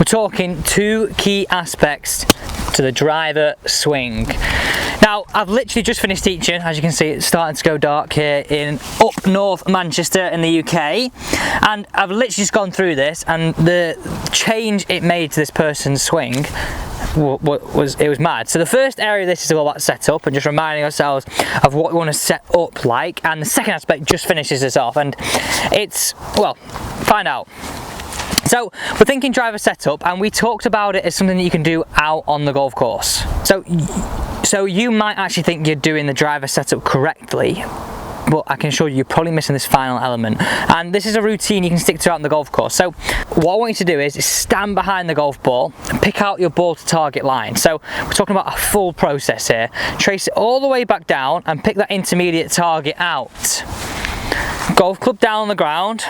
we're talking two key aspects to the driver swing. Now, I've literally just finished teaching. As you can see, it's starting to go dark here in up north Manchester in the UK, and I've literally just gone through this, and the change it made to this person's swing was mad. So the first area of this is all about setup and just reminding ourselves of what we want to set up like, and the second aspect just finishes this off, and it's, well, find out. So we're thinking driver setup, and we talked about it as something that you can do out on the golf course. So you might actually think you're doing the driver setup correctly, but I can assure you, you're probably missing this final element. And this is a routine you can stick to out on the golf course. So what I want you to do is stand behind the golf ball and pick out your ball to target line. So we're talking about a full process here. Trace it all the way back down and pick that intermediate target out. Golf club down on the ground.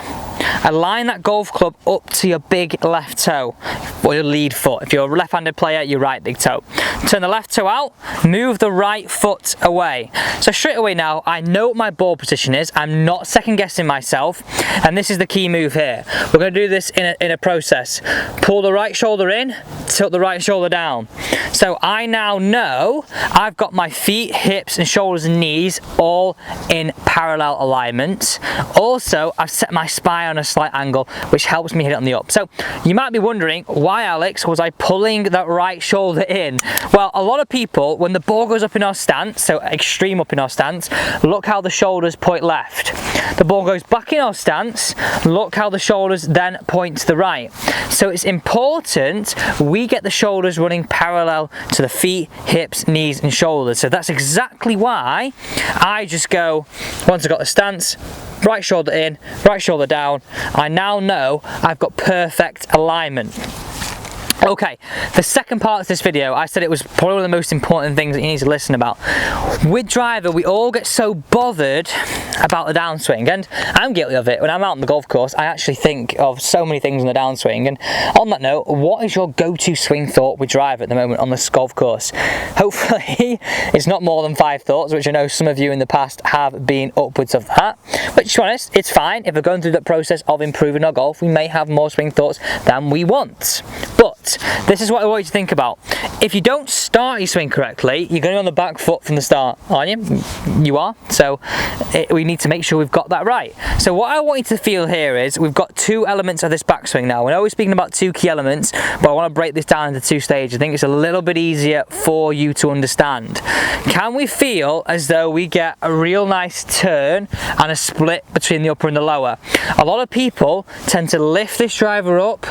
Align that golf club up to your big left toe, or your lead foot. If you're a left-handed player, your right big toe. Turn the left toe out, move the right foot away. So straight away now, I know what my ball position is. I'm not second guessing myself, and this is the key move here. We're going to do this in a process. Pull the right shoulder in, tilt the right shoulder down. So I now know I've got my feet, hips and shoulders and knees all in parallel alignment. Also, I've set my spine on a slight angle, which helps me hit it on the up. So you might be wondering, why, Alex, was I pulling that right shoulder in? Well, a lot of people, when the ball goes up in our stance, so extreme up in our stance, look how the shoulders point left. The ball goes back in our stance, look how the shoulders then point to the right. So it's important we get the shoulders running parallel to the feet, hips, knees and shoulders. So that's exactly why I just go, once I've got the stance, right shoulder in, right shoulder down, I now know I've got perfect alignment. Okay, the second part of this video, I said it was probably one of the most important things that you need to listen about. With driver, we all get so bothered about the downswing, and I'm guilty of it. When I'm out on the golf course, I actually think of so many things on the downswing. And on that note, what is your go-to swing thought with driver at the moment on this golf course? Hopefully, it's not more than 5 thoughts, which I know some of you in the past have been upwards of that. But to be honest, it's fine. If we're going through that process of improving our golf, we may have more swing thoughts than we want. But this is what I want you to think about. If you don't start your swing correctly, you're going to be on the back foot from the start, aren't you? You are. So we need to make sure we've got that right. So what I want you to feel here is we've got 2 elements of this backswing now. We're always speaking about 2 key elements, but I want to break this down into 2 stages. I think it's a little bit easier for you to understand. Can we feel as though we get a real nice turn and a split between the upper and the lower? A lot of people tend to lift this driver up,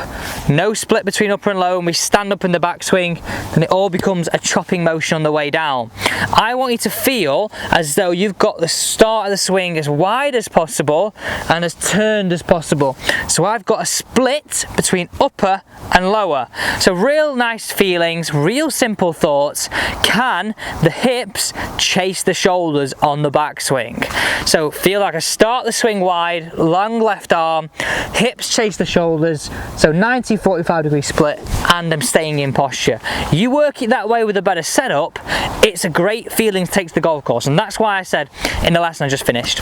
no split between upper and lower, and we stand up in the backswing and it all becomes a chopping motion on the way down. I want you to feel as though you've got the start of the swing as wide as possible and as turned as possible. So I've got a split between upper and lower. So real nice feelings, real simple thoughts. Can the hips chase the shoulders on the backswing? So feel like I start the swing wide, long left arm, hips chase the shoulders, so 90-45 degree split, and I'm staying in posture. You work it that way with a better setup, it's a great feeling to take to the golf course, and that's why I said in the lesson I just finished,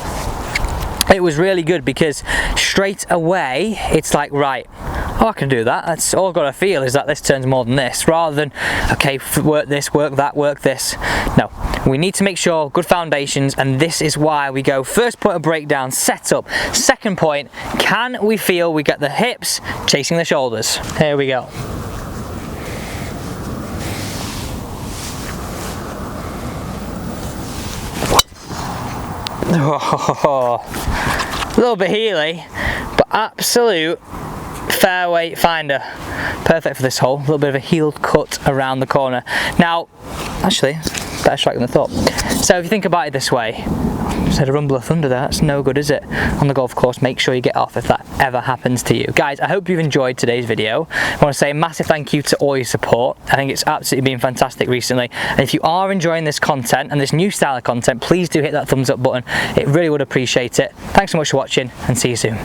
it was really good, because straight away it's like, right, oh, I can do that. That's all I've got to feel is that this turns more than this, rather than, okay, work this, work that, work this. No, we need to make sure good foundations, and this is why we go first point of breakdown, setup. Second point, can we feel we get the hips chasing the shoulders? Here we go. Oh, a little bit heely, but absolute fairway finder. Perfect for this hole. A little bit of a heeled cut around the corner. Now, actually, better strike than I thought. So if you think about it this way, just had a rumble of thunder there, that's no good, is it? On the golf course, make sure you get off if that ever happens to you. Guys, I hope you've enjoyed today's video. I want to say a massive thank you to all your support. I think it's absolutely been fantastic recently. And if you are enjoying this content and this new style of content, please do hit that thumbs up button. It really would appreciate it. Thanks so much for watching, and see you soon.